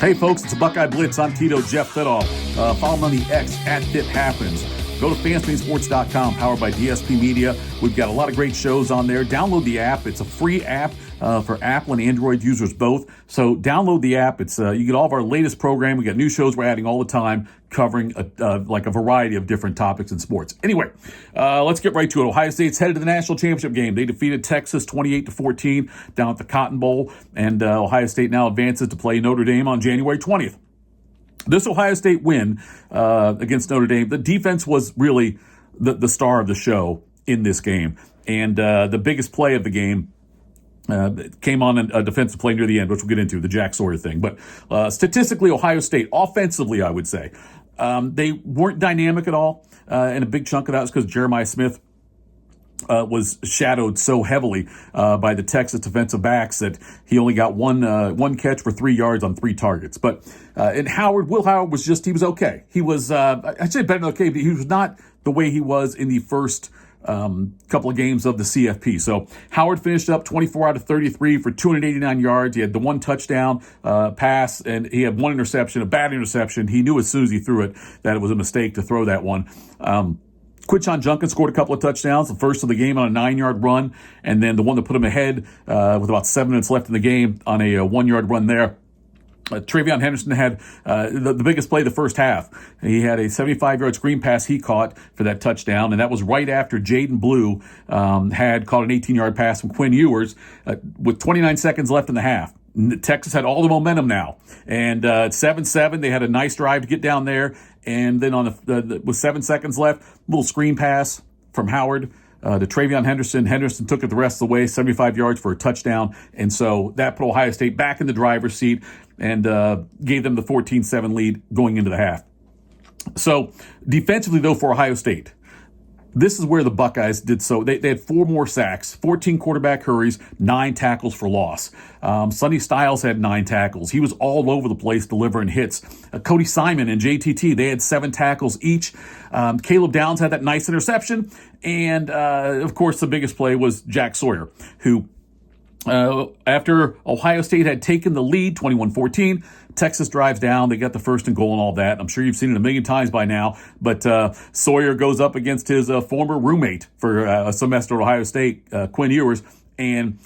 Hey folks, it's a Buckeye Blitz. I'm Tito, Jeff Thitoff. Follow me on the X at FitHappens. Go to fanspeedsports.com, powered by DSP Media. We've got a lot of great shows on there. Download the app. It's a free app for Apple and Android users both. So download the app. It's you get all of our latest program. We got new shows we're adding all the time, covering like a variety of different topics in sports. Anyway, let's get right to it. Ohio State's headed to the national championship game. They defeated Texas 28-14 down at the Cotton Bowl, and Ohio State now advances to play Notre Dame on January 20th. This Ohio State win against Notre Dame, the defense was really the star of the show in this game. And the biggest play of the game came on a defensive play near the end, which we'll get into, the Jack Sawyer thing. But statistically, Ohio State, offensively, I would say, they weren't dynamic at all. And a big chunk of that was because Jeremiah Smith was shadowed so heavily by the Texas defensive backs that he only got one catch for 3 yards on 3 targets. But and Will Howard he was okay. He was, I'd say better than okay, but he was not the way he was in the first couple of games of the CFP. So Howard finished up 24 out of 33 for 289 yards. He had the one touchdown pass, and he had one interception, a bad interception. He knew as soon as he threw it that it was a mistake to throw that one. Quinshon Judkins scored a couple of touchdowns, the first of the game on a 9-yard run, and then the one that put him ahead with about 7 minutes left in the game on a 1-yard run there. Travion Henderson had the biggest play the first half. He had a 75-yard screen pass he caught for that touchdown, and that was right after Jaden Blue had caught an 18-yard pass from Quinn Ewers with 29 seconds left in the half. Texas had all the momentum now, and at 7-7, they had a nice drive to get down there, and then with 7 seconds left, little screen pass from Howard to Travion Henderson. Henderson took it the rest of the way, 75 yards for a touchdown, and so that put Ohio State back in the driver's seat and gave them the 14-7 lead going into the half. So defensively, though, for Ohio State, this is where the Buckeyes did so. They had 4 more sacks, 14 quarterback hurries, 9 tackles for loss. Sonny Styles had 9 tackles. He was all over the place delivering hits. Cody Simon and JTT, they had 7 tackles each. Caleb Downs had that nice interception. And, of course, the biggest play was Jack Sawyer, who after Ohio State had taken the lead, 21-14, Texas drives down. They got the first and goal and all that. I'm sure you've seen it a million times by now. But Sawyer goes up against his former roommate for a semester at Ohio State, Quinn Ewers, and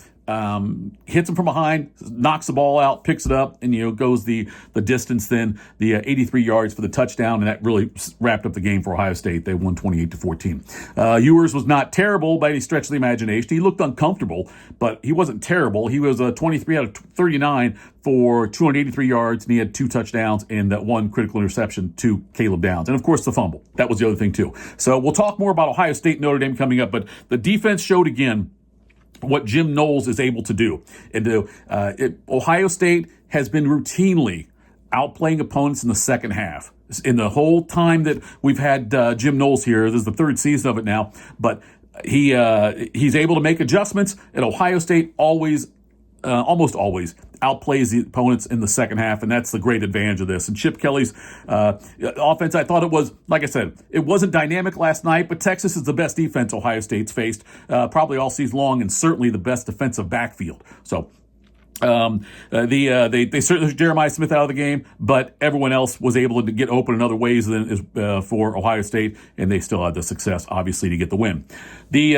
hits him from behind, knocks the ball out, picks it up, and goes the distance. Then the 83 yards for the touchdown, and that really wrapped up the game for Ohio State. They won 28-14. Ewers was not terrible by any stretch of the imagination. He looked uncomfortable, but he wasn't terrible. He was 23 out of 39 for 283 yards, and he had 2 touchdowns and that 1 critical interception to Caleb Downs, and of course the fumble. That was the other thing too. So we'll talk more about Ohio State and Notre Dame coming up, but the defense showed again what Jim Knowles is able to do. And Ohio State has been routinely outplaying opponents in the second half. In the whole time that we've had Jim Knowles here, this is the 3rd season of it now, but he's able to make adjustments, and Ohio State almost always outplays the opponents in the second half, and that's the great advantage of this. And Chip Kelly's offense, I thought it was, like I said, it wasn't dynamic last night, but Texas is the best defense Ohio State's faced probably all season long, and certainly the best defensive backfield. So they certainly took Jeremiah Smith out of the game, but everyone else was able to get open in other ways than for Ohio State, and they still had the success, obviously, to get the win. The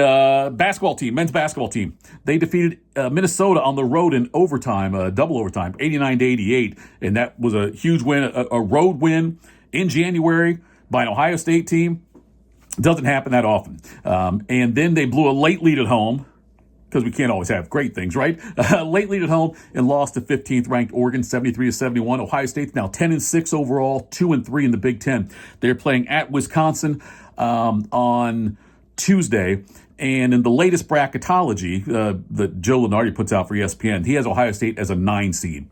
men's basketball team, they defeated Minnesota on the road in overtime, double overtime, 89-88, and that was a huge win, a road win in January by an Ohio State team. Doesn't happen that often. And then they blew a late lead at home, because we can't always have great things, right? Late lead at home and lost to 15th ranked Oregon, 73-71. Ohio State's now 10-6 overall, 2-3 in the Big Ten. They're playing at Wisconsin on Tuesday. And in the latest bracketology that Joe Lunardi puts out for ESPN, he has Ohio State as a 9 seed.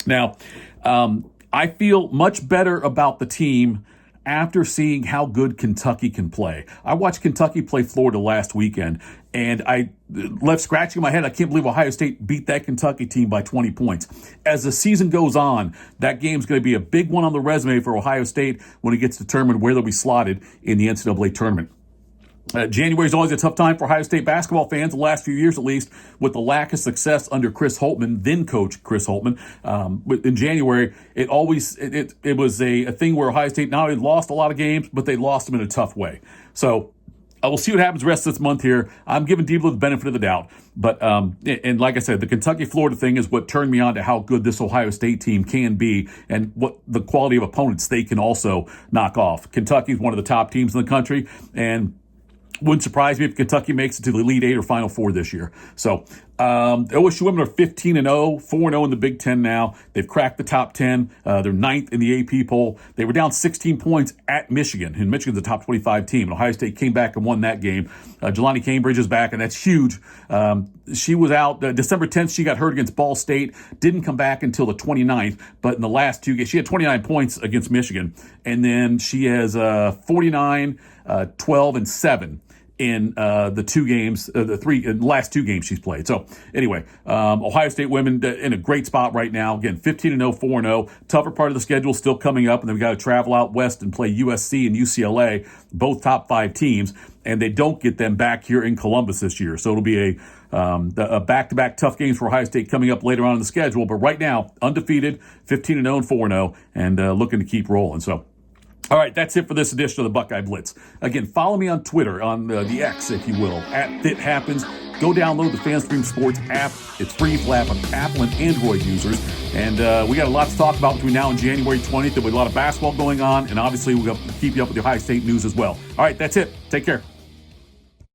Now, I feel much better about the team after seeing how good Kentucky can play. I watched Kentucky play Florida last weekend, and I left scratching my head. I can't believe Ohio State beat that Kentucky team by 20 points. As the season goes on, that game's going to be a big one on the resume for Ohio State when it gets determined where they'll be slotted in the NCAA tournament. January is always a tough time for Ohio State basketball fans, the last few years at least, with the lack of success under Chris Holtmann, then coach Chris Holtmann. In January, it was a thing where Ohio State not only lost a lot of games, but they lost them in a tough way. So we'll see what happens the rest of this month here. I'm giving Debo the benefit of the doubt. But, and like I said, the Kentucky-Florida thing is what turned me on to how good this Ohio State team can be and what the quality of opponents they can also knock off. Kentucky is one of the top teams in the country, and wouldn't surprise me if Kentucky makes it to the Elite Eight or Final Four this year. So OSU women are 15-0, 4-0 in the Big Ten now. They've cracked the top 10. They're ninth in the AP poll. They were down 16 points at Michigan, and Michigan's a top 25 team. And Ohio State came back and won that game. Jelani Cambridge is back, and that's huge. She was out December 10th. She got hurt against Ball State. Didn't come back until the 29th. But in the last two games, she had 29 points against Michigan. And then she has 49, 12, and 7. In the two games, the last two games she's played. So anyway, Ohio State women in a great spot right now. Again, 15-0, 4-0. Tougher part of the schedule still coming up, and then we got to travel out west and play USC and UCLA, both top 5 teams, and they don't get them back here in Columbus this year. So it'll be a back-to-back tough games for Ohio State coming up later on in the schedule. But right now, undefeated, 15-0 and 4-0, and looking to keep rolling. So. All right, that's it for this edition of the Buckeye Blitz. Again, follow me on Twitter, on the X, if you will, @FitHappens. Go download the FanStream Sports app. It's free for Apple and Android users. And we got a lot to talk about between now and January 20th. There'll be a lot of basketball going on, and obviously we'll keep you up with the Ohio State news as well. All right, that's it. Take care.